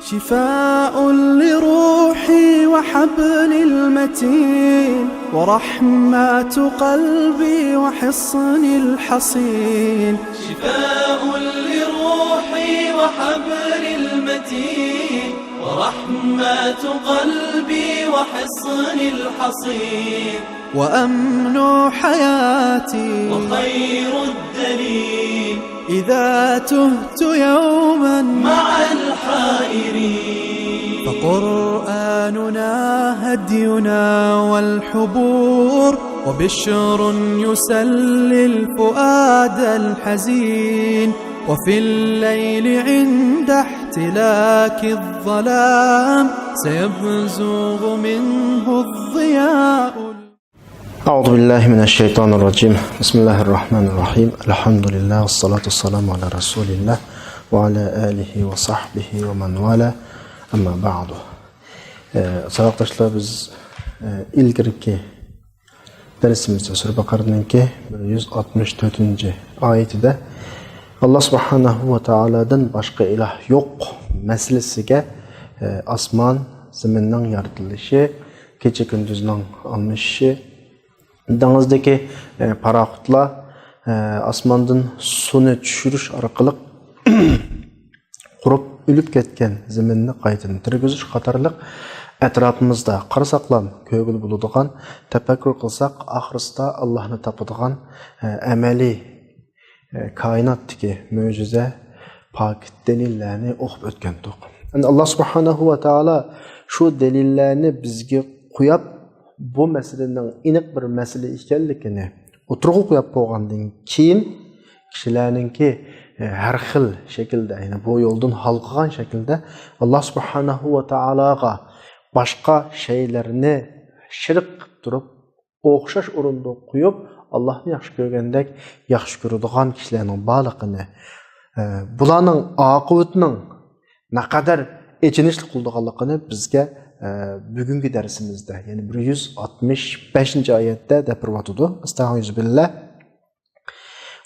شفاء لروحي وحبل المتين ورحمة قلبي وحصن الحصين. شفاء لروحي وحبل المتين ورحمة قلبي وحصن الحصين. وأمن حياتي وخير الدليل إذا تهت يوما مع الحائرين. فقرآننا هدينا والحبور وبشر يسلي الفؤاد الحزين. وفي الليل عند احتلاك الظلام سيبزغ منه الضياء. أعوذ بالله من الشيطان الرجيم. بسم الله الرحمن الرحيم. الحمد لله والصلاة والسلام على رسول الله وعلى آله وصحبه ومن والاه. Amma ba'du. Sadoqdoshlar, biz ilgirki dersimizde Sura Baqara'nınki 164-oyatida Allah subhanahu va taoladan boshqa iloh yo'q masalasiga osmon, zaminning yaratilishi, kecha kunduzning almashishi, dengizdagi paraxotlar osmondan suvni tushirish orqali qurib ölüp ketken zaminni qaytadan tirgizish qatorliq atrofimizda qarasaqlam ko'ngil bo'ladigan, tafakkur qilsak oxirsida Allohni topadigan amaliy koinotdagi mo'jiza pok dalillarni o'qib o'tgandik. Endi Alloh subhanahu va taolo shu dalillarni bizga qo'yib, bu masalaning aniq bir masala ekanligini o'tirg'i qo'yib qo'ygandan keyin kishilarningki her xil şekilde, yani bu yoldan halkıgan şekilde Allah subhanahu wa ta'alaga başka şeylerini şirk durup, okşaş orunda koyup, Allah'ını yaxşı görgendek, yaxşı görüdüğün kişilerin bağlığını, bulanın akıbetinin ne kadar içinişli kıldığını bizge bugünkü dersimizde, yani 165. ayette depirvatudu. Estağfirullah.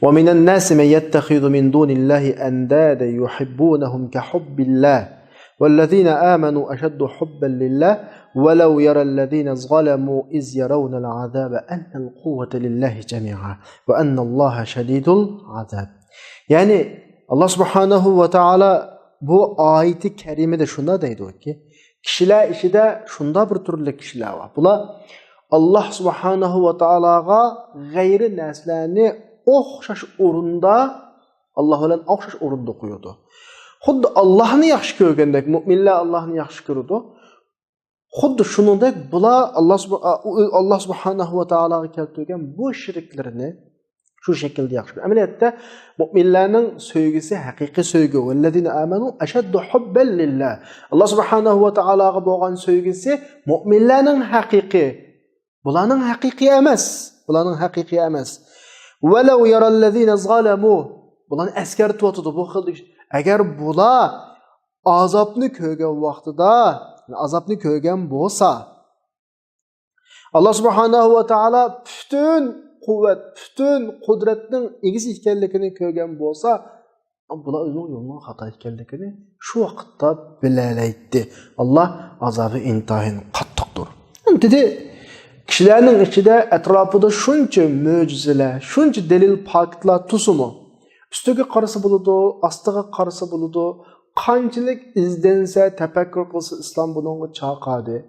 وَمِنَ النَّاسِ مَنْ يَتَّخِذُ مِنْ دُونِ اللَّهِ أَنْدَادًا يُحِبُّونَهُمْ كَحُبِّ اللَّهِ وَالَّذِينَ آمَنُوا أَشَدُّ حُبًّا لِلَّهِ وَلَوْ يَرَى الَّذِينَ ظَلَمُوا إِذْ يَرَوْنَ الْعَذَابَ أَنَّ الْقُوَّةَ لِلَّهِ جَمِيعًا وَأَنَّ اللَّهَ شَدِيدُ الْعَذَابِ. Yani Allah subhanahu ve taala bu ayeti kerimede şunda deydi ki, kişiler işide şunda bir türlü kişiler var. Bula Allah subhanahu ve taalaga gayri neslerini okşaş orunda, Allah olan okşaş orunda koyuyordu. Xuddi Allah'ını yaxşı görgendek, müminler Allah'ını yaxşı görüyordu. Xuddi şunundek bula Allah subhanahu ve ta'ala'ya keltirgen bu şirklerini şu şekilde yaxşı görüyor. Ameliyette müminlerin sevgisi hakiki sevgi. وَالَّذِينَ آمَنُوا أَشَدُّ حُبًّا لِلَّهِ. Allah subhanahu ve ta'ala'ya boğan sevgisi müminlerin hakiki. Bulanın hakiki emas. Bulanın hakiki emas. وَلَوْ يَرَى الَّذِينَ ظَلَمُوا. Bulan əskər tuatıdı bu xildi. Əgər bula azabını köygən vaxtıda, azabını köygən bolsa, Allah subhanahu wa ta'ala bütün quvvet, bütün qudretinin egiz ikənlikini köygən bolsa, bula özünün yolunun xata ikənlikini şu vaxtda bilələydi. Allah azabı intahin qattıqdır. Dedi, kişilerin içinde etrafında şunca mucizeler, şunca delil paketler tusumu. Üstüge karısı buludu, astıga karısı buludu. Kançılık izdense, tefekkür kılsa İslam bunun çağırdı.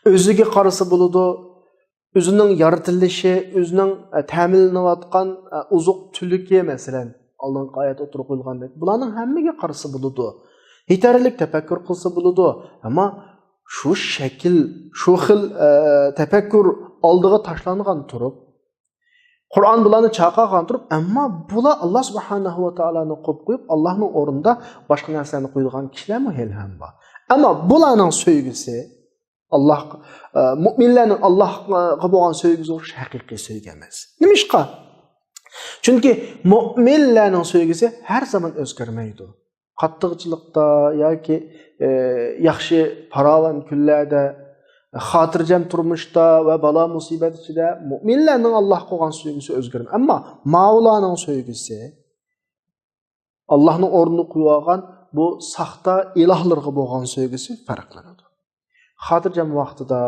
Özüge karısı buludu. Özünün yaratılışı, özünün təminini atkan uzuk tülüki mesela. Allah'ın ayet oturup koyulgandek. Bunların hemmege karısı buludu. Yeterlilik tefekkür kılsa buludu. Ama şu şekil, şu xil tefekkür aldığı taşlanıgan turup, Kur'an bulanı çağırgan turup, ama bula Allah subhanahu wa ta'ala'nı qo'yib, Allah'ın orunda başka narsalarni qo'ygan kişiler mi helham var? Ama bulanın sevgisi, Allah, müminlerin Allah'a bo'lgan sevgisi o haqiqiy sevgi emas. Nimishqa? Çünkü müminlerin sevgisi her zaman özgürmeydi. Qattiqchilikda yoki yaxshi paravan kunlarda, xotirjam turmushda va balo musibat ichida mu'minlarning Alloh qo'ygan sevgisi o'zgarmaydi. Ammo Mavloning sevgisi, Allohning o'rnini qo'ygan bu saxta ilahlarga bo'lgan sevgisi farqlanadi. Xotirjam vaqtida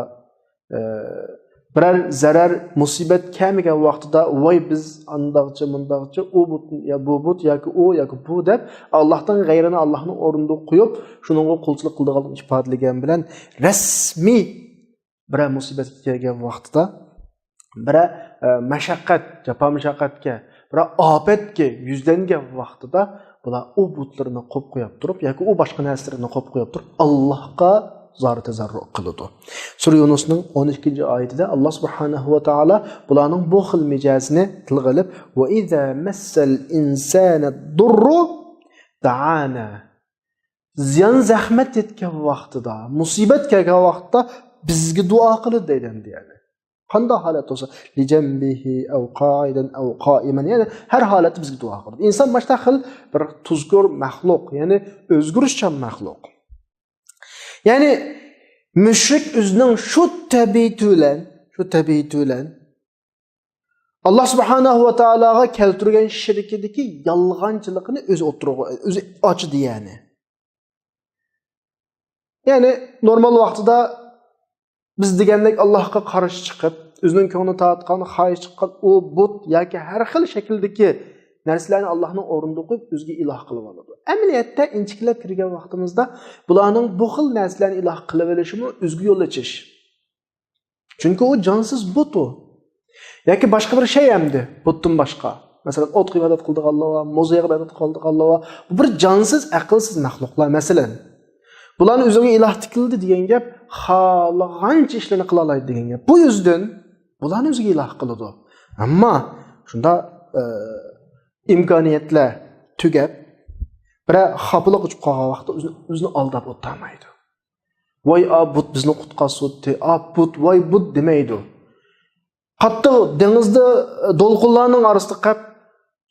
biror zarar, musibat kelmagan vaqtida voy biz andaqcha mundaqcha u but ya bu but yoki u yoki bu deb Allohdan g'ayrini Allohning o'rniga qo'yib, shuningga qulchilik qildigan ifodalagan bilan rasmiy biror musibatga kelgan vaqtida, biror mashaqqat, jafo mashaqqatga, biror ofatga yuzlangan vaqtida bular u butlarni qo'yib qo'yib turib yoki u boshqa narsalarni qo'yib qo'yib turib Allohga zar tazarru qiladi. Sura Yunusning 12-oyatida Alloh subhanahu va taolo bularning bu xil mijozini tilga olib, "Va iza massal insana durru da'ana." Ziyon zahmat yetgan vaqtida, musibat kelgan vaqtda bizga duo qiladi deydi yani. Qanday holat bo'lsa, li jambihi aw qa'idan aw qa'iman, ya'ni har holatda bizga duo qiladi. Inson boshqa xil bir tuzkur maxluq, ya'ni o'zgarishchan maxluq. Yani müşrik özünün şu tabiatı bilen Allah subhanahu wa ta'alaga keltirgen şirkideki yalgancılıkını özü açıdı yani. Yani normal vaqtida biz degandek Allohga qarshi chiqib, o'zining ko'nglini taatgan, xohish chiqqan u but yoki har xil shakldagi narsalarni Allohning o'rniga qo'yib o'ziga iloh qilib oladi. Amaliyotda inchiklab kirgan vaqtimizda bularning bu xil narsalarni iloh qilib olishimi o'ziga yo'l ochish. Chunki u jonsiz but u. Yoki boshqa bir shay hamdi, butdan boshqa. Masalan, ot ibodat qildik Allohga, mo'ziga ibodat qildik Allohga. Bu bir jonsiz, aqlsiz maxluqlar masalan. Bularni o'ziga iloh tikildi degan gap, xohlagancha ishlarni qila oladi degan gap. Bu yüzden bularni o'ziga iloh qiladi. Ammo shunda imkoniyatlar tugab, biror xafalık uchib qolgan vaqtda o'zini aldab o'tmaydi. Voy but bizni qutqazdi, but voy but demaydi. Qattiq dengizda do'lqinlarning orasida qolib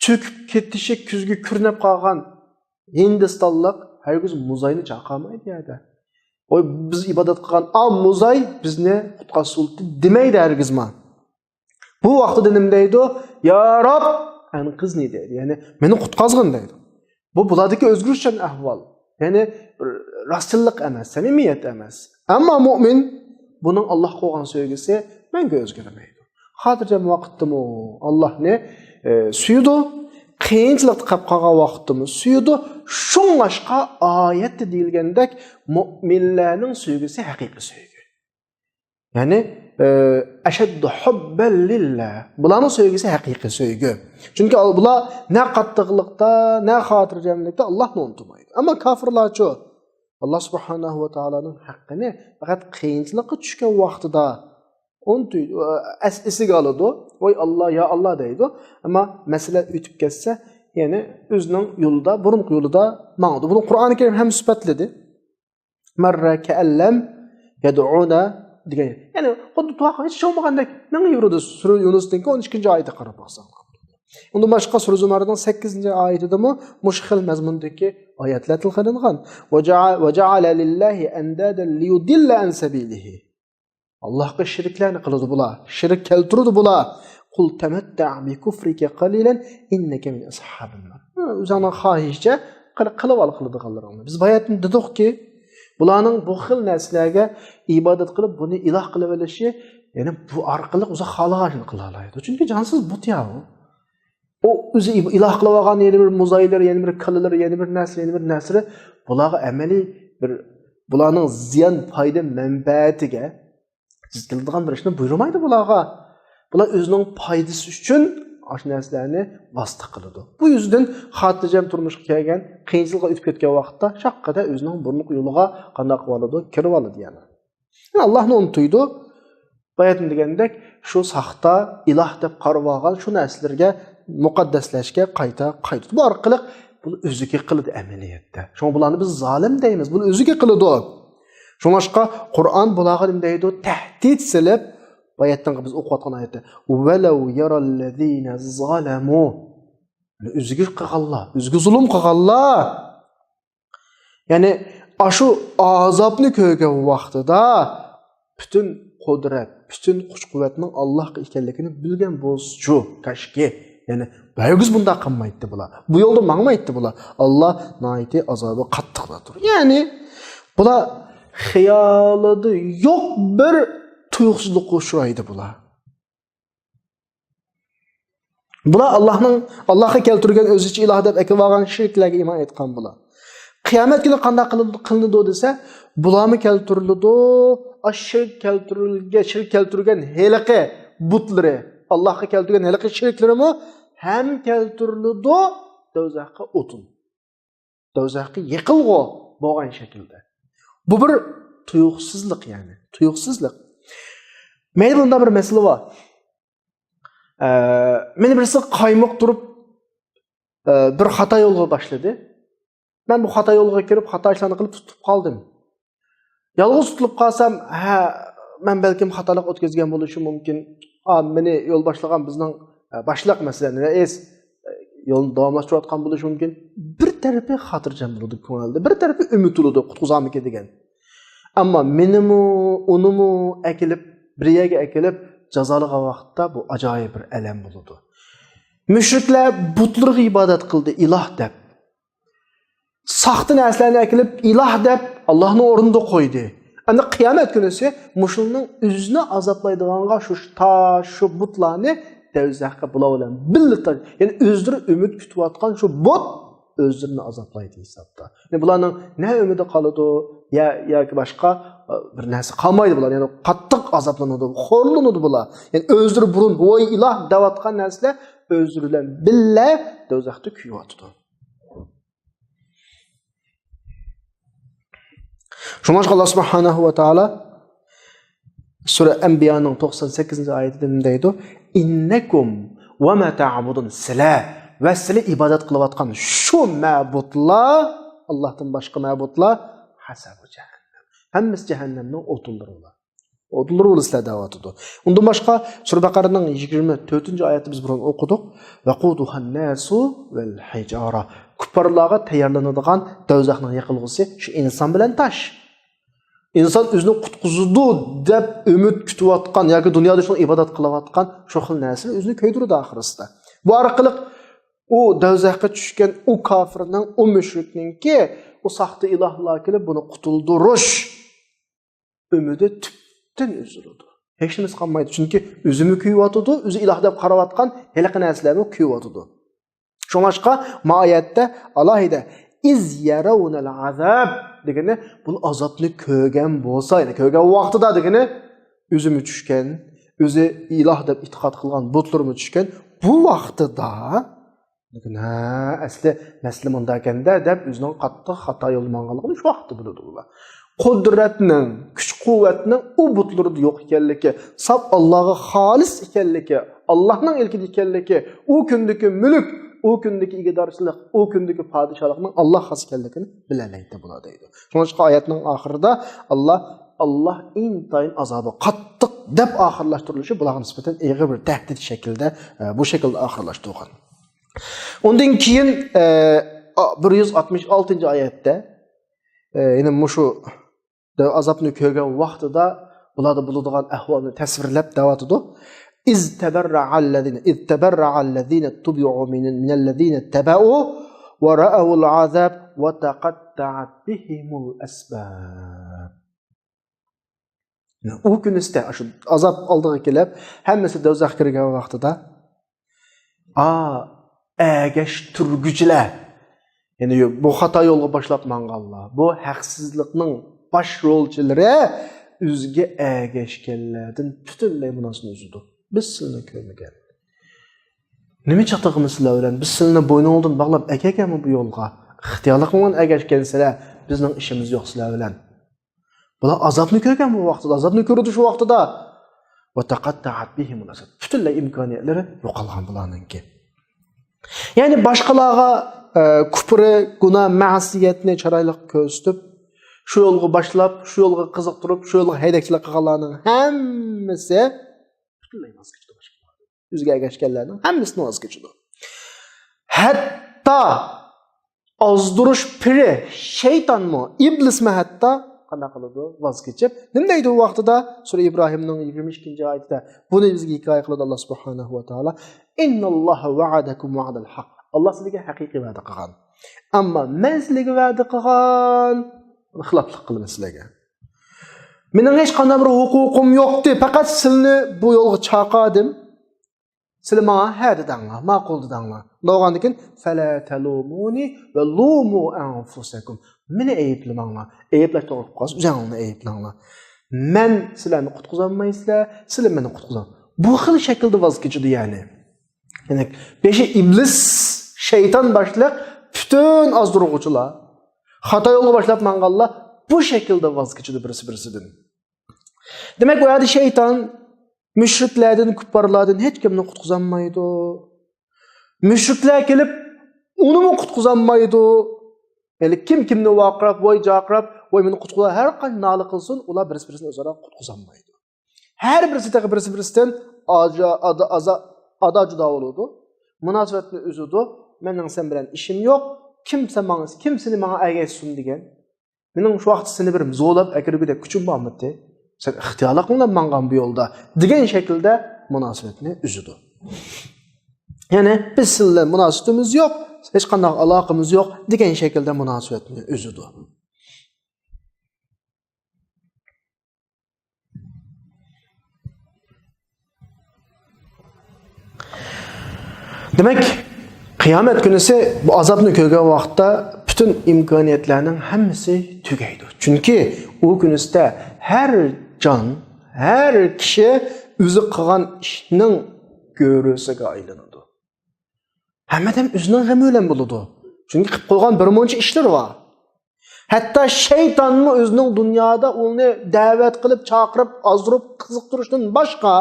cho'kib ketishi kuzga ko'rinib qolgan Hindistonlik hergiz muzayni chaqirmaydi yerda. Voy biz ibodat qilgan muzay bizni qutqazdi demaydi hergizma. Bu vaqtda nima deydi? Ya Rob, yani kız ne deydi? Yani beni qutqazgin deydi. Bu bulardaki özgürçen ahval. Yani rastçılık emas, samimiyet emas. Ama mümin bunun Allah qo'ygan sevgisi menga o'zgarmaydi. Xotirjam vaqtdim o. Allah ne suyudi, qiyinchilik qilib qolgan vaqtdim suyudi. Shunlashqa oyatda deyilgandek mu'minlarning sevgisi haqiqiy sevgi. Yani aşaddu hubban lillah. Bularning sevgisi haqiqiy sevgi. Chunki bular ne qattiqlikda, ne xotirjamlikda Allohni unutmaydi. Ammo kofirlarchi Allah subhanahu va taolaning haqqini faqat qiyinchilikqa tushgan vaqtida unutmaydi. Esiga oladi. Voy Allah, ya Allah deydi. Ammo masala o'tib ketsa, ya'ni o'zining yo'lida, burunqi yo'lida ma'nudi. Buni Qur'oni Karim ham sifatladi. Marra ka'allam yad'una degan. Yani xuddi to'g'ri hech bo'lmagandek menga yuradi. Sura Yunusning 12-oyatga qarab baqsam. Unda boshqa Sura Zumarning 8-oyatida mushkil mazmundagi oyatlar tilxalingan. Va ja'ala lillahi andadan liyudilla an sabilihi. Allohga shirklarni qiladi bular. Shirk keltiradi bular. Qul tamatta' bi kufrika qalilan innaka min ashabin nar. O'zingning xohishcha qilib ol qiladiganlaringni. Biz bayatni dedikki, bularning bu xil narsalarga ibodat qilib, buni iloh qilib olishi, ya'ni bu orqali o'zi xohlaganini qila oladi. Chunki jonsiz but ya u. O o'zi iloh qilib olgan yana bir muzaylar, yana bir qillar, yana bir narsa, bularga amaliy bir bularning ziyon, foyda, manfaatiga zidildigan bir ishni buyurmaydi bularga. Bular o'zining foydasi uchun ash narsalarni vosita qiladi. Bu yüzden xotirjam turmushga kelgan, qiyinchilikqa o'tib ketgan vaqtda shaqqada o'zining burnuq yo'liga qanday qilib oladi, kirib oladi yana. Allohni unutuydi. Bayatım degandek, shu saxta iloh deb qarab olgan shu narsalarga muqaddaslashga qayta. Bu orqali buni o'ziga qiladi amaliyotda. Shunga bularni biz zolim deymiz. Buni o'ziga qiladi. Shunga Qur'on bularga nima deydi? Tahdid silib bayatdan biz o'qiyotgan oyatda "Walau yarallazina zalamu" o'ziga qilganlar, o'ziga zulm qilganlar. Ya'ni shu azobni ko'rgan vaqtida bütün qudrat, bütün kuch-quvvatning Allohga ekanligini bilgan bo'lsa-chu, kashki. Yani bayğız bunda qanmaydı bular. Bu yolda mangmaydı bular. Allah naiti azabı qattiqladır. Yani bular xiyolida yo'q bir tuyuqsizlikqa uchraydi bular. Bular Allohga keltirgan o'zicha iloh deb akib olgan shirklarga iymon etgan bular. Qiyomat kuni qanday qilinadi desa, bularni keltiriladi, shirk keltirgan heliqi butlari, Allohga keltirgan heliqi shirklarimi ham keltiriladi do'zaxga o'tin. Do'zaxga yiqilg'o bo'lgan shaklda. Bu bir tuyuqsizlik yani, tuyuqsizlik. Meni bunda bir masala bor. Meni birisi qaymoq turib bir xato yo'lga boshladi. Ben bu xato yo'lga kirib, xato ishlarni qilib tutib qoldim. Yolg'iz tutilib qolsam, men balkim xatolik o'tkazgan bo'lishim mumkin. Meni yo'l boshlagan bizning boshliq masalan, rais yo'lni davomlashtirayotgan bo'lishi mumkin. Bir tarafi xotirjam bo'ladi ko'ngilda, bir tarafi umid bo'ladi qutqizamikin degan. Ammo menimi, unimi akilib, bir yerga akilib jazolagan vaqtda bu ajoyib bir alam bo'ladi. Mushriklar butlarga ibodat qildi, iloh deb. Saxta narsalarni akilib iloh deb Allohning o'rniga qo'ydi. Endi qiyomat kunisi mushulning o'zini azoblaydiganga shu butlarni do'zaxga bular bilan birlikda, ya'ni o'zlari umid kutayotgan shu but o'zlarini azoblaydi hisobda. Ya'ni bularning ne umidi qoladi yoki boshqa bir narsa qolmaydi bular. Ya'ni qattiq azoblanadi, xo'rlanadi bular. Ya'ni o'zlari burun voy iloh deyotgan narsalar o'zlari bilan birga do'zaxda kuyayotdi. Şuna Allah subhanahu wa ta'ala Sure Enbiya'nın 98. ayetinde ne deydi? İnnekum ve ma ta'budun sila ve sila ibadet kılıvatkan şu mabutlar Allah'tan başka mabutlar hasabu cehennem. Hemmisi cehennemden otulurlar. Otulur sizler davatıdır. Ondan başka Sure Bakara'nın 24. ayeti biz buradan okuduk. Ve quduhan nasu vel hicara. Kuparlarga tayyorlanadigan do'zaxning yiqilg'isi shu inson bilan tash. İnsan o'zini qutqizadi deb umid kutayotgan yoki dunyoda shuni ibodat qilayotgan shu xil narsani o'zini ko'ydiradi oxirisida. Bu orqali u do'zaxga tushgan u kofirning, u mushrikningki u saxta ilohlar kelib buni qutuldirish umidi tubdan uziladi. Hech nima qolmaydi, chunki o'zini kuyayotdi, o'zi iloh deb qarayotgan haliqi narsalarni kuyayotdi. Şoňaşqa maayetde alohida iz yarawunal azab degeni bu azapni ko'rgan bo'lsa, yani ko'rgan vaqtida degeni o'zimi tushgan, o'zi iloh deb e'tiqod qilgan butlarimi tushgan bu vaqtida degeni asli masala munda ekanda deb o'zining qattiq xato yo'lmanganligini shu vaqtda biladi ular. Qudratning, kuch-quvvatning u butlarida yo'q ekanligi, sab Allohga xolis ekanligi, Allohning ilkida ekanligi, u kundagi mulk, o gündeki iqtidarchilik, o gündeki padişahlıqның Allah xas ekanligini bilalaydi bular deydi. Şoňa ayetning oxirida Allah intayin azabı qattiq deb oxirlashtirilishi bularga nisbatan ig'ir bir tahdid shaklda bu shaklda oxirlashtirilgan. Ondan keyin 166 oyatda yine mushu azabni ko'rgan vaqtida bularda bo'ladigan ahvolni tasvirlab da'vatidi. إذ تبرع الذين اتبعوا من الذين اتبعوا ورأوا العذاب وتقطعت بهم الأسباب. O gün iste azap aldığı kelep hemmesi do'zax kirgan vaqtida turgüçler yani bu xato yo'lga boshlab manganlar, bu haqsizlikning bosh rolchilari o'ziga ergashganlardan butunlay munosibni uzdi. Biz sizlarni ko'rmagan. Nima chaqtığımız sizlar bilan? Biz sizlarni bo'yningizdan bog'lab akakanmi bu yo'lga? İxtiyorlik bilan ergashgansizlar, bizning ishimiz yo'q sizlar bilan. Bular azobni ko'rgan bu vaqtda, azobni ko'rdi shu vaqtida. Va taqatta'at bihim al-asad. Butunlay imkoniyatlari yo'qolgan bularninki. Ya'ni boshqalarga kufri, gunoh, ma'siyatni chiroyli ko'rsatib, shu yo'lga boshlab, shu yo'lga qiziqtirib, shu yo'lga haydakchilik qilganlarning hammasi butunlay voz kechdi boshqalar. O'ziga ergashganlarning hammasini voz kechdi. Hatto ozdirish piri, shaytonmi, iblismi hatto qana qiladi, voz kechib. Nima deydi u vaqtida? Sura Ibrohimning 22-oyatida buni bizga hikoya qiladi Alloh subhanahu va taolo. Innalloha va'adakum va'dal haqq. Alloh sizga haqiqiy va'da qilgan. Ammo men sizga va'da qilgan xiloflik qildim sizlarga. Mening hech qanday bir huquqim yo'qdi, faqat sizni bu yo'lga chaqirdim. Sizlar menga ha dedinglar, ma'qul dedinglar. Bo'lgandan keyin fala talumuni va lumu anfusakum. Meni ayblamanglar. Ayblash to'g'ri qolsa, o'zinglarni ayblanglar. Men sizlarni qutqizolmaysizlar, sizlar meni qutqizing. Bu xil shaklda voz kechdi ya'ni. Yani beşi iblis, şeytan başlıq bütün azdırıqçılar, xata yolu başlap manğallar bu şekilde voz kechidi birisi-birisidan. Demek o yerda şeytan müşriklerden, küffarlardan hech kimni qutqizolmaydi. Müşriklar kelib uni mu qutqizolmaydi. Yani kimni vaqirab, voy jaqirab, voy meni qutqizlar har qanday noli qilsin, ular birisi-birisini o'zaro qutqizolmaydi. Har birisi-birisidan ada juda oldu. Münasebetni üzüdü. Mening sen bilen işim yok. Kimsini bana ergetsin degan. Mening şu vaqt seni bir zo'lab akirgide kuchim bormidi. Sen ixtiyorlar qilib mangan bu yo'lda degan shaklda munosabatni üzüdü. Yani biz sizlar munosabatimiz yok, hech qanday aloqamiz yok degan shaklda munosabatni üzüdü. Demek kıyamet günüsü bu azapını ko'rgan vaqtda bütün imkoniyatlarning hammasi tugaydi. Çünkü o günüsde her can, her kişi o'zi qilgan ishning ko'risiga aylanadi. Hammadan o'zining g'ami bilan bo'ladi. Chunki qilib qo'ygan bir muncha ishlar bor. Hatto shaytonning o'zining dunyoda uni da'vat qilib, chaqirib, ozdirib, qiziqtirishdan boshqa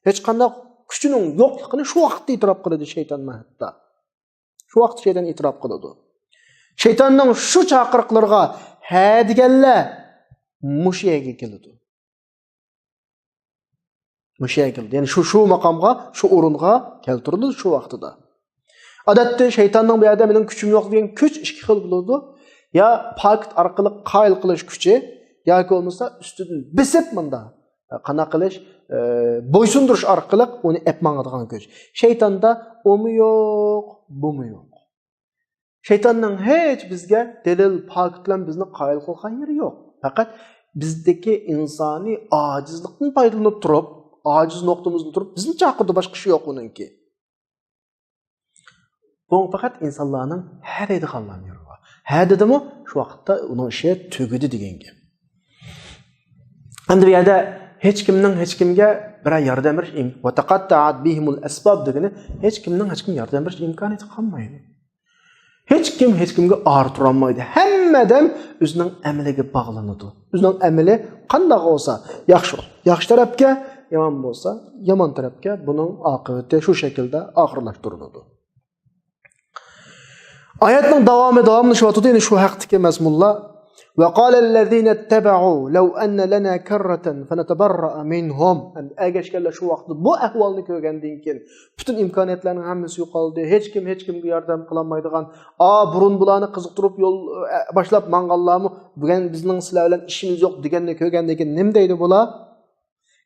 hech qanday kuchining yo'qligini shu vaqtda e'tirof qiladi shayton hatta. Shu vaqt shayton e'tirof qiladi. Shaytonning shu chaqiriqlarga ha deganlar mushiyaga keladi. Mushiyaga keldi. Ya'ni shu maqomga, shu o'ringa keltirildi shu vaqtida. Odatda shaytonning bu yerda mening kuchim yo'q degan kuch ikki xil bo'ladi. Ya pakt orqali qoyil qilish kuchi yoki bo'lmasa ustidan bisib menda qana qilish bo'ysundirish orqali uni epmangadigan kuch. Shaytonda omi yo'q, bumi yo'q. Shaytonning hech bizga dalil pakt bilan bizni qoyil qilgan yeri yo'q. Faqat bizdagi insoniy ojizlikdan foydalanib turib, ojiz nuqtamizdan turib bizni chaqirdi, boshqa ish yo'q uningki. Bu faqat insonlarning har ediganlar yeri bor. Ha dedimi? Shu vaqtda uning ishi tugadi degan gap. Endi bu yerda hech kimga bir yordam berish va taqatta'at bihimul asbab degani hech kimga yordam berish imkoniyati qolmaydi. Hech kimga ortira olmaydi. Hammadan o'zining amaliga bog'lanadi. O'zining amali qanday bo'lsa, yaxshi tarafga, yomon bo'lsa, yomon tarafga buning oqibati shu shaklda oxirlashtiriladi. Oyatning davomini shu vaqtda shu haqdagi mazmunlar وقال الذين اتبعوا لو أن لنا كرة فنتبرأ منهم. Agar kellar shu vaqtda bu ahvolni ko'rgandan keyin bütün imkoniyatlarning hammasi yo'qoldi. Hech kimga yordam qila olmaydigan, burun bularni qiziqtirib yo'l boshlab manganlarmi, bugun bizning sizlar bilan ishimiz yo'q deganni ko'rgandan keyin nima deydi bular?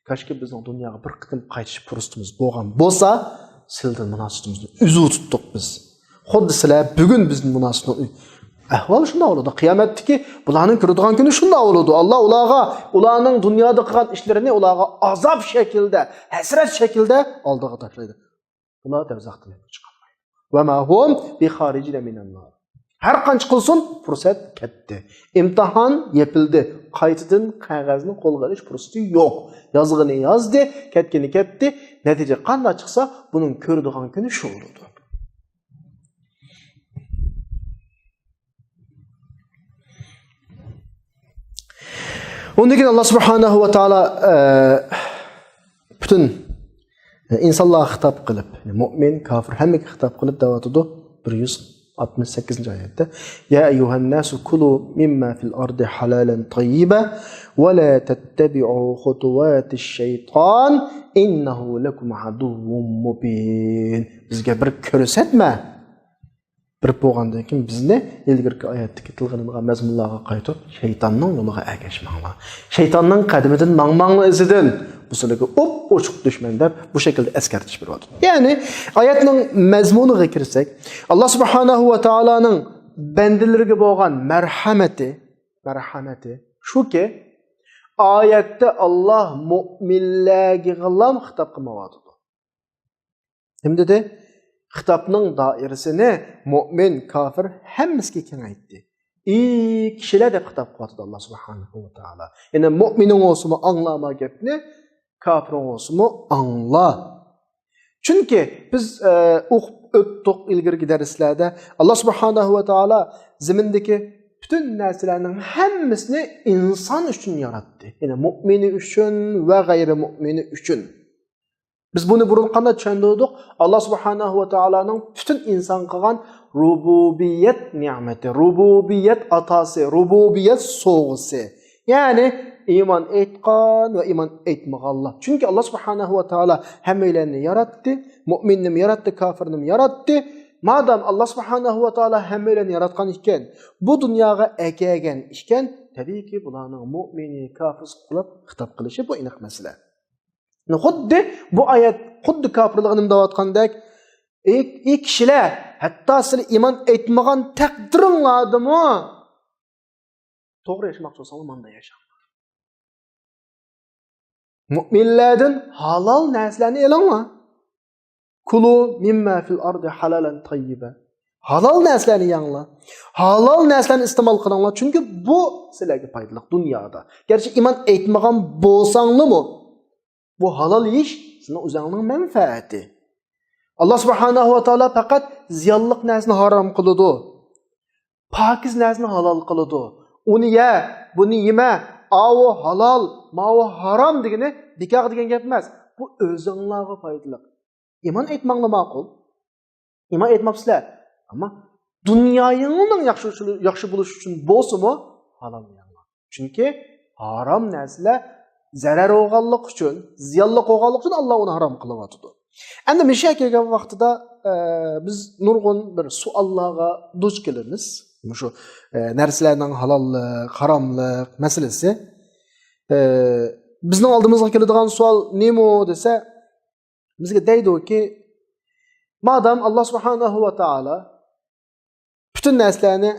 Kashki bizning dunyoga bir qitim qaytish fursatimiz bo'lgan bo'lsa, sizlardan munosabatimizni uzib tutdik biz. Xuddi sizlar bugun bizning munosabatimiz ahvol shunday bo'ladi. Qiyomatdagi bularning kiradigan kuni shunday bo'ladi. Alloh ularning dunyoda qilgan ishlarini ularga azob shaklda, hasrat shaklda oldiga tashlaydi. Ular do'zaxdan chiqolmaydi. Va ma hum bi kharijin minan nar. Har qancha qilsin fursat ketdi. Imtihon yepildi. Qaytadan qog'ozni qo'lga olish fursati yo'q. Yozg'ini yozdi, ketgani ketdi. Natija qanday chiqsa, buning ko'radigan kuni shu bo'ladi. Ondan keyin Alloh subhanahu va taolo bütün insonlarga xitob qilib, mu'min, kofir hammaga xitob qilib da'vatida 168-oyatda ya ayyuhan nasu kulu mimma fil ardi halalan tayyiban va la tattabi'u khutuwatish shayton innahu lakum aduwwun mubin. Bizga bir ko'rsatma. bir bo'lgandan keyin bizni ilgirki oyatda ketilgan mazmunlarga qaytib shaytonning yo'liga ergashmanglar. Shaytonning qadimidan mangmanglar izidan bu sizlarga ochiq dushman deb bu shaklda eskartish beryapti. Ya'ni oyatning mazmuniga kirsak, Alloh subhanahu va taolaning bandalariga bo'lgan marhamati shuki, oyatda Alloh mu'minlarga g'ilam xitob qilmayapti. Kim dedi? Xitobning doirasini mu'min, kofir hammasiga kengaytdi. Kishilar deb xitob qilyapti Alloh subhanahu va taolo. Ya'ni mu'mining o'simi anglama gapni, kofiring o'simi angla. Chunki biz o'qib o'tdik ilgirgi darslarda Alloh subhanahu va taolo zimindagi bütün narsalarning hammasini inson uchun yaratdi. Ya'ni mu'mini uchun va g'ayri mu'mini uchun. Biz buni burun qanday tushundik? Alloh subhanahu va taolaning bütün inson qilgan rububiyat ne'mati, rububiyat atasi, rububiyat sovg'isi. Ya'ni iymon etgan va iymon etmaganlar. Chunki Alloh subhanahu va taolo hammalarni yaratdi, mu'minni yaratdi, kofirni yaratdi. Madam Alloh subhanahu va taolo hammalarni yaratgan ekan, bu dunyoga kelgan ekan, tabiiyki bularning mu'mini, kofir qilib xitob qilishi bu aniq masala. Xuddi bu oyat xuddi kofirligini deyotgandek, ey kishilar, hatto siz iymon etmagan taqdiringlardimi? To'g'ri yashamoqchi bo'lsangiz, manda yashang. Mu'minlardan halol narsalarni elinglar. Kulu mimma fil ardi halalan tayyiba. Halol narsalarni yanglar. Halol narsalarni iste'mol qilinglar, chunki bu sizlarga foydali dunyoda. Garchi iymon etmagan bo'lsanglarmi, bu halol ish sizning o'zingizning manfaati. Alloh subhanahu va taolo faqat ziyonliq narsani harom qiladi. Pokiz narsani halol qiladi. Uni ye, buni yema, avu halol, mavu harom degani bekor degan gap emas. Bu o'zingizga foydali. İman etmanglar ma'qul. İman etmabsizlar. Ammo dunyoyingning yaxshi bo'lishi uchun bo'lsa-mu, halol yanglar. Chunki harom narsalar zarar olganlik uchun, ziyonli olganlik uchun Alloh uni harom qilyapti. Endi misha kelgan vaqtida biz nurg'un bir savollarga duch kelamiz. Shu narsalarning halollik, haromlik masalasi. Bizning oldimizga keladigan savol nima desa, bizga deydiki, madam Alloh subhanahu va taolo bütün narsalarni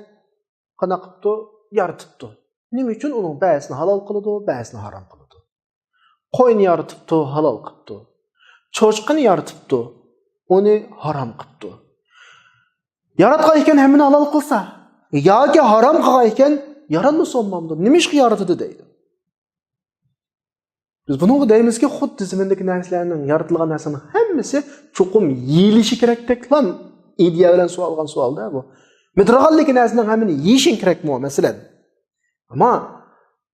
qana qilibdi, yaratibdi. Nima uchun uning ba'zisini halol qiladi, ba'zisini harom qiladi? Qo'yni yaratibdi, halol qilibdi. Cho'chqani yaratibdi, uni harom qilibdi. Yaratgan ekan hammani halol qilsa, yoki harom qilgan ekan yaratmasa bo'lmamdi. Nima ish yaratdi deydi. Biz bunga deymizki, xuddi zimindagi narsalarning, yaratilgan narsaning hammasi cho'qim yeyilishi kerakdek ham ideya bilan so'ralgan savolda bu. Metrog'alligi narsaning hammani yeyishing kerakmi, masalan? Ammo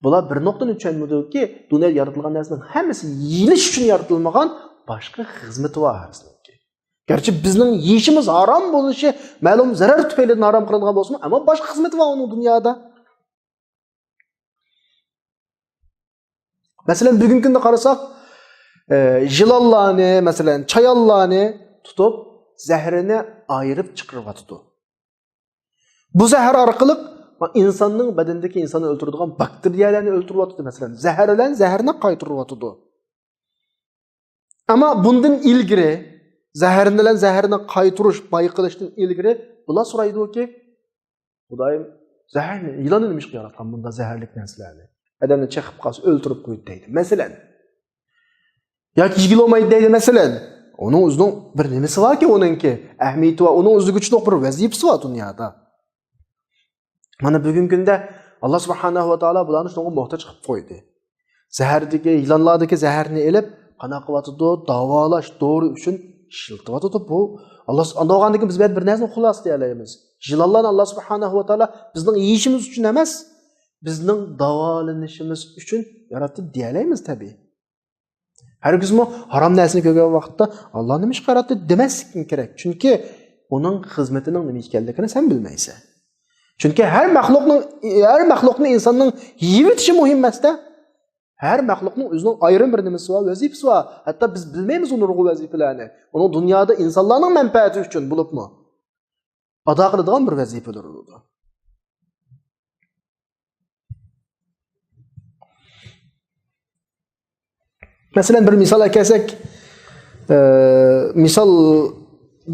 bular bir nuqtani tushunmadiki, dunyoda yaratilgan narsaning hammasi yeyilish uchun yaratilmagan, boshqa xizmati bor aslida. Garchi bizning yeyishimiz harom bo'lishi, ma'lum zarar tufayli harom qilingan bo'lsa, ammo boshqa xizmati bor uning dunyoda. Masalan, bugungi kunda qarasak, jilollarni, masalan, chayollarni tutib, zahrini ayirib chiqaryapti. Bu zahar orqali insonning badanidagi insonni o'ldiradigan bakteriyalarni o'ldiryapti, masalan, zahar bilan zaharni qaytaryapti. Ammo bundan ilgari zahar bilan zaharni qaytarish, bayqilishdan ilgari bular so'raydiki, Xudoyim, zaharni ilonni nima qilib yaratgan bunda zaharlik narsalarni? Adamni chaqib qolsa o'ldirib qo'ydi deydi. Masalan, yoki yigil olmaydi deydi, masalan. Uning o'zining bir nimasi borki, uningki ahamiyati va uning o'ziga uchun bir vazifasi bor dunyoda. Mana bugungi kunda Alloh subhanahu va taolo bularni shunga muhtoj qilib qo'ydi. Zahardagi, ilonlardagi zaharni elib, qana qilyapti, davolash dori uchun ishiltyapti. Bu Alloh andogandan biz bir narsani xulos deya olamiz. Jilonlarni Alloh subhanahu va taolo bizning yeyishimiz uchun emas, bizning davolanishimiz uchun yaratdi deyalaymiz tabii. Hargizmi harom narsani ko'rgan vaqtda Alloh nima ish yaratdi demaslik kerak. Chunki uning xizmatining nima ekanligini sen bilmaysan. Chunki har maxluqni insonning yeyib o'tishi muhim emas-da. Har maxluqning o'zining ayrim bir nimasi bor, vazifasi bor. Hatto biz bilmaymiz uning vazifalarni. Uning dunyoda insonlarning manfaati uchun bo'libmi? ado qiladigan bir vazifalar bo'ldi. Masalan bir misol kelsak, misol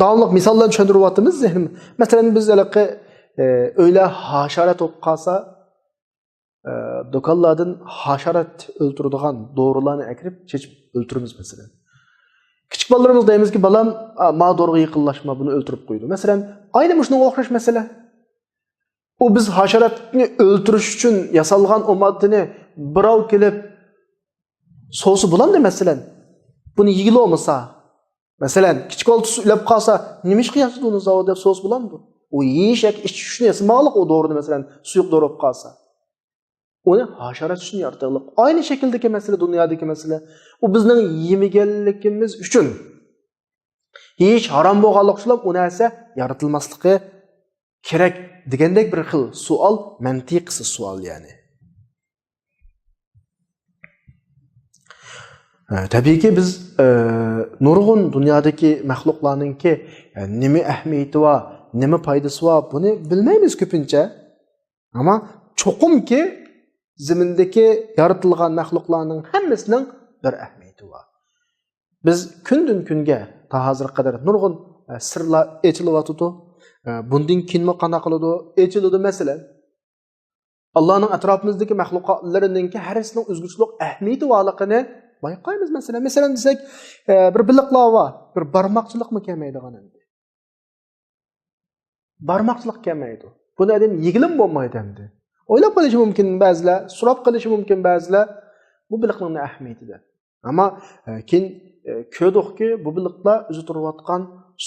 davomli misollar tushuntiryapmiz zehnim. Masalan biz öyle haşarat olib qolsa, do'konlardan haşarat o'ltiradigan dorilarni akirib, chechib o'ltiramiz masalan. Kichik bolalarimiz deymizki, balam, ma doğruga yaqinlashma, buni o'ltirib qo'ydi. Masalan, ayni shunga o'xshash masala. U biz haşaratni o'ltirish uchun yasalgan o moddani birov kelib so'si bo'ladi masalan. Buni yigili olmasa, masalan, kichik oltisi ulab qolsa, nima ish qilyapsiz uni zavod deb so'z bo'ladi bu. U yeyishak ichishni yasmaqliq o doğruni masalan suyuq doğrab qolsa. Uni haşarat uchun yaratiliq. Aynı şekildeki mesele dünyadaki mesele. O bizning yemaganligimiz uchun hech harom bo'lganlik uchun u narsa yaratilmasligi kerak degandek bir xil savol, mantiqsiz savol yani. Tabiiyki biz nurg'un dunyodagi mahluqlarningki nima ahamiyati va nima foydasi va buni bilmaymiz ko'pincha. Ama cho'qimki zimindeki yaratilgan mahluqlarning hammasining bir ahamiyati var. Biz kundan kunga ta hozir qadar nurg'un sirlar echilyapti. Bundan keyin qanaqa qiladi? Echiladi masalan. Allohning atrofimizdagi mahluqotlarninki harisining o'zgarishlik ahamiyati borligini bayqaymiz masalan. Masalan desak, bir biliqlar var, bir barmoqchilikmi kelmaydigan endi. Barmoqchilik kelmaydi. Buni adam yegilim bo'lmaydi endi. O'ylab qilishi mumkin ba'zilar, so'rab qilishi mumkin ba'zilar bu biliqning ahamiyatida. Ammo keyin ko'rdikki, bu biliqlar o'zi turayotgan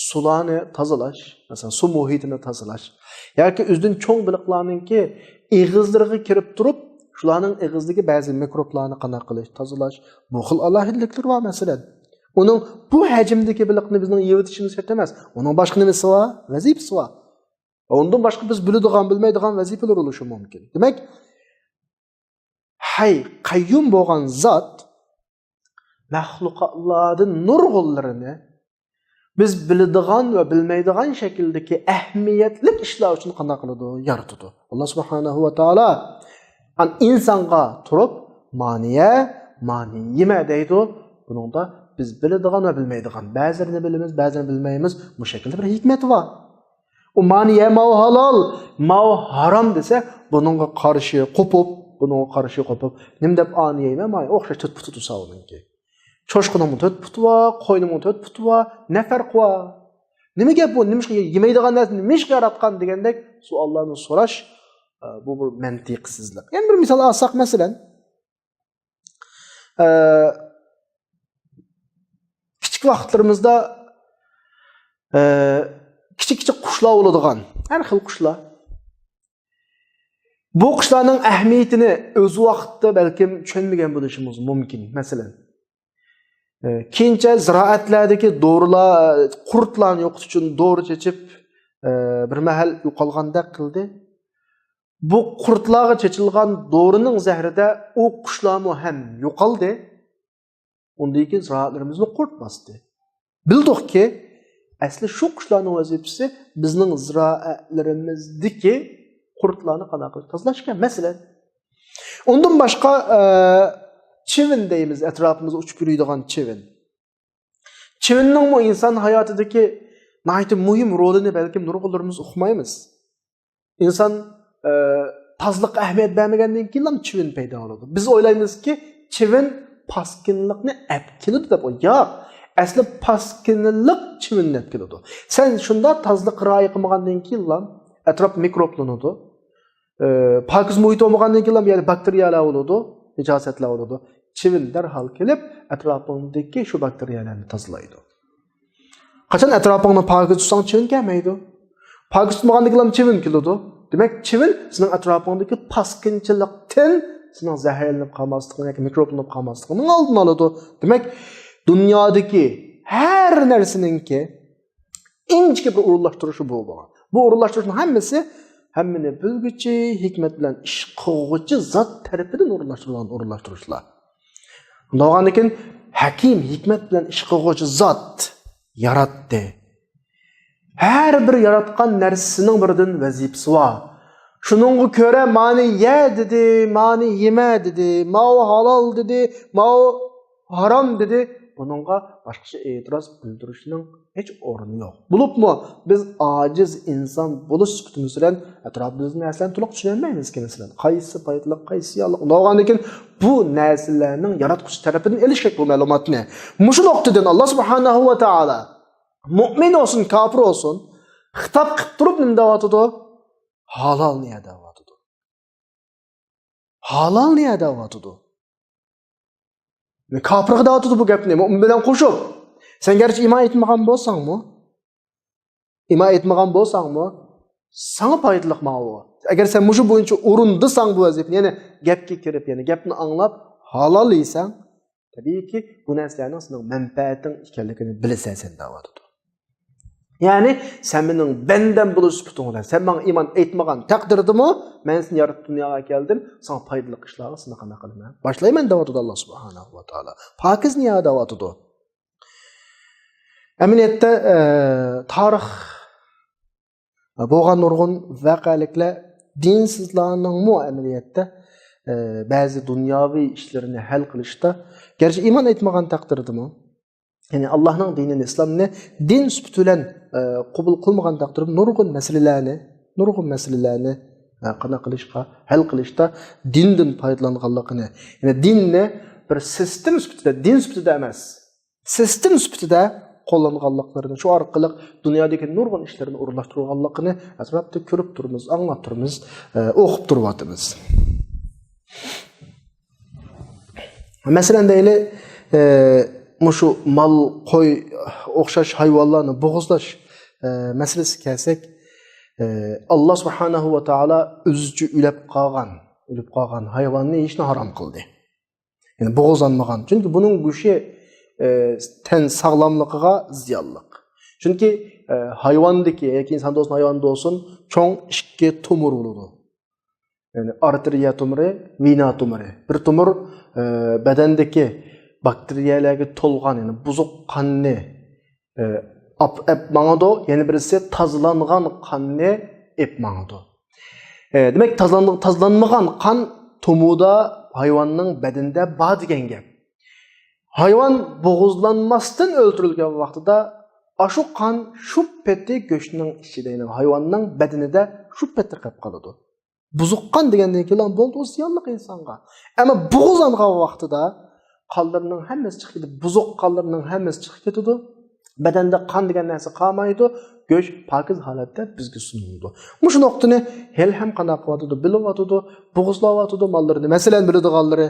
suvlarni tozalash, masalan, suv muhitini tozalash yoki o'zidan cho'ng biliqlarningki eg'izlariga kirib turib, shularning eg'izdagi ba'zi mikroblarni qanaqa qilish, tozalash, bu xil alohidliklar bor masalan. Uning bu hajmdagi biliqni bizning yeyotishimiz shart emas. Uning boshqa nimasi bor? Vazifasi bor. Ondan başka biz biladigan, bilmaydigan vazifeler oluşu mümkün. Demek, hay, qayyum bo'lgan zat mahluqotlarning nurg'unlarini biz biladigan ve bilmaydigan şekildeki ahamiyatli ishlar uchun qanday qiladi? Yaratadi. Alloh subhanahu va taolo insonga turib, maniye yeme deydi. Buningda biz biladigan ve bilmaydigan, ba'zilarini bilamiz, ba'zilarini bilmaymiz. Bu şekilde bir hikmet var. O maniye ma halal, ma haram dese bununla karşı kopup, nim dep aniyeyme ma o'xshash tut putu savunki. Çoşqunumun tut putuva, qo'ynumun tut putuva, ne farq var? Nima gap bu? Nima yemaydigan narsa nima ish yaratgan degandek savollarni so'rash bu bir mantiqsizlik. Yani bir misol olsak masalan, kichik vaqtlarimizda kichik qushlar bo'ladigan, har xil qushlar. Bu qushlarning ahamiyatini o'z vaqtida balkim tushunmagan bo'lishimiz mumkin. Masalan, keyincha ziroatlardagi dorilar, qurtlarni yo'qotish uchun dori chechib bir mahal yo'qolgandek qildi. Bu qurtlarga chechilgan dorining zahrida u qushlarmi ham yo'qoldi. Undan keyin ziroatlarimizni qurt bosdi. Bildikki, asli şu qushlarning vazifasi bizning ziroatlarimizdagi qurtlarni qanaqa qilib tozalashgan. Masalan, undan boshqa chivin deymiz, atrofimizda uchib yuradigan chivin. Chivinning bu inson hayotidagi nihoyatda muhim rolini balkim nurg'unlarimiz uqmaymiz. İnson tozliqqa ahamiyat bermagandan keyin ham chivin paydo bo'ladi. Biz o'ylaymizki, chivin paskinlikni olib keladi deb. Yo'q. Asli paskinlik chivinni olib keladi. Sen shunda tozliq rioya qilmagandan keyin ham atrof mikroblanadi. Pokiz muhit bo'lmagandan keyin ham yani bakteriyalar bo'ladi, nijosatlar bo'ladi. Chivin darhol kelib atrofingdagi shu bakteriyalarni tozalaydi. Qachon atrofingni pokiz tutsang chivin kelmaydi. Pokiz tutmagandan keyin ham chivin keladi. Demak, chivin sizning atrofingdagi paskinchilikdan sizning zaharlanib qolmasligini yoki mikroblanib qolmasligini oldini oladi. Demak, dunyodagi her narsaninki inchki bir urug'lashtirishi bu bo'lgan. Bu urug'lashtirishning hammani bilguchi, hikmat bilan ish qiluvchi zot tarafidan urug'lashtirilgan urug'lashtirishlar. Undan keyin hakim hikmat bilan ish qiluvchi zot yaratdi. Her bir yaratgan narsasining birdan vazifasi bor. Şununğa ko'ra mani ye dedi, mani yeme dedi, mao halal dedi, mao haram dedi. Bununğa başqacha e'tiroz bildirishning hech o'rni yo'q. Bulupmu biz ojiz inson bo'lish suhbatimiz bilan atrofimizdagi narsalarni to'liq tushunmaymiz masalan. Qaysi foydali, qaysi yo'q. Undan bu narsalarning yaratquchi tarafidan elishak bu ma'lumotni. Mushu nuqtadan Alloh subhanahu va taolo mu'min olsun, kafir olsun xitob qilib turib nima deyotdi? Halal niye deyotdi? Halal niye deyotdi? Kafirga deyotdi bu gapni mu'min bilan qo'shib. Sen gerçi iman etmagan bo'lsangmi? İman etmagan bo'lsangmi? Sana foydaliq ma'u. Agar sen mushu bo'yicha o'rindasang bu vazifani, ya'ni gapga kirib, ya'ni gapni anglab halal yeysan, tabiiyki bu narsalarning sening manfaating ekanligini bilasan sen deyotdi. Yani sen benim benden buluş tutunlar. Sen bana iman etmegen takdirdimi? Ben seni yaratıp dünyaya geldim. Sana faydalı işlerle sana kana kılma. Başlayayım ben davatıda Allah subhanahu wa ta'ala. Pakiz niye davatıda? Eminiyette tarih boğan nurgun vakalikle dinsizlerinin mu eminiyette bazı dünyavi işlerini hal kılışta gerçi iman etmegen takdirdimi? Yani Allah'ın dinini, İslam'ını din sübütülen qabul qılmagan taqdirda nurgun meselelerini qana qilishqa, hal qilishda dindan foydalanganligini, yani dinni bir sistem sübütida, din sübütida emas, sistem sübütida qo'llanganliklarini, shu orqali dunyodagi nurgun ishlarini o'rinlashtirganligini atrofda ko'rib turibmiz, anglab turibmiz, o'qib turyapmiz. Masalan deyli şu mal, qo'y o'xshash hayvonlarni bo'g'izlash masalasi kelsak, Allah subhanahu va taolo o'zicha o'lib qolgan hayvonni yeyishni harom qildi. Yani bo'g'izlanmagan. Chunki buning go'shti tan sog'lomligiga ziyonliq. Chunki hayvondagi yoki inson bo'lsin, hayvonda bo'lsin, cho'ng ikki tumur bo'ladi. Yani arteriya tumuri, vena tumuri. Bir tumur badandagi bakteriyalarga to'lgan, yani buzuq qonni ep mağado, yani birisi tazlangan qonni ep mağado. Demek tazlanmagan qan tumuda hayvanning badanda bor degan gap. Hayvan bo'g'izlanmasdan o'ldirilgan vaqtida ashu qan shu peti go'shtning ichida, yani hayvanning badanida shu peti qolib qoladi. Buzuq qan degandan keyin bo'ldi, o ziyonli insonga. Ammo bo'g'izlangan vaqtida qonlarning hammasi chiqib ketadi, buzuq qonlarning hammasi chiqib ketadi. Badanda qon degan narsa qolmaydi, go'sht pokiz holatda bizga suniladi. Shu nuqtani hel ham qanday qilyotdi, bilyotdi, bo'g'izlayotdi mollarni. Masalan, biladiganlari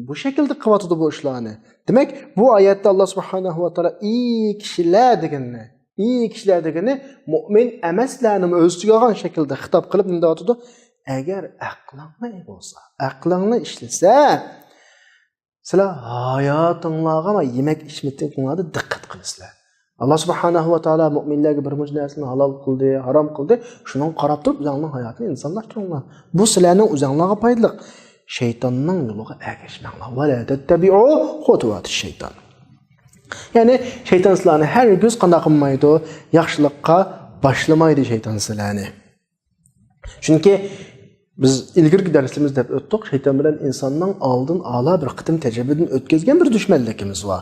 bu şekilde qilyotdi bu ishlarni. Demak, bu oyatda Alloh subhanahu va taolo iyi kishilar degani mu'min emaslarni o'z ichiga olgan shaklda xitob qilib nima deyotdi? Agar aqlingni bo'lsa, aqlingni ishlasa, sizlar hayotingizga va yemak ichmaklarga diqqat qilasizlar. Allah subhanahu va taolo mu'minlarga bir narsani halol qildi, harom qildi. Shuni qarab turib, o'zingizning hayotini insonlashtiringlar. Bu sizlarning o'zingizga foydali. Şeytanның yoluga ergashmanglar. Va la tattabi'u xutuwatish shayton. Yani şeytan sizlarni har göz qanday qilmaydi, yaxshilikqa boshlamaydi şeytan sizlarni. Chunki biz ilgirki darslarimizda o'tdik, şeytan bilan insonning oldin a'lo bir qitim tajribadan o'tkazgan bir dushmanligimiz bor.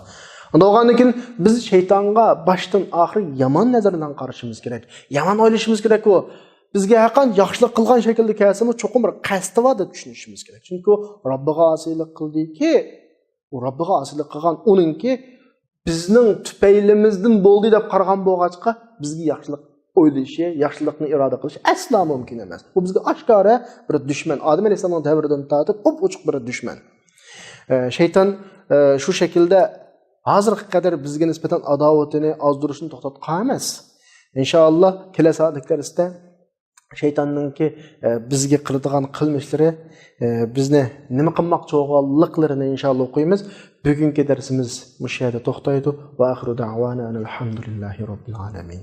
Ondan keyin biz şeytanga boshdan oxir yomon nazar bilan qarashimiz kerak. Yomon o'ylashimiz kerak u. Bizga yaqin yaxshilik qilgan shaklda kelsimi, cho'qim bir qasdi bor deb tushunishimiz kerak. Chunki u Robbiga osiylik qildiki, u Robbiga osiylik qilgan uningki bizning tufaylimizdan bo'ldi deb qaragan bo'lg'achqa bizga yaxshilik o'ylashi, yaxshilikni iroda qilish aslo mumkin emas. Bu bizga oshkora bir dushman. Odam alayhisolamning davridan tortib ochiq bir dushman. Shayton shu shaklda hozirga qadar bizga nisbatan adovatini ozdirishni to'xtatib qolmas. Inshaalloh kelasi darsda şeytanninki bizga qiladigan qilmishlari, bizni nima qilmoqchi bo'lganliklarini inshaalloh o'qiymiz. Bugungi darsimiz mush yerda to'xtaydi. Va axiru da'vana alhamdulillahi robbil alamin.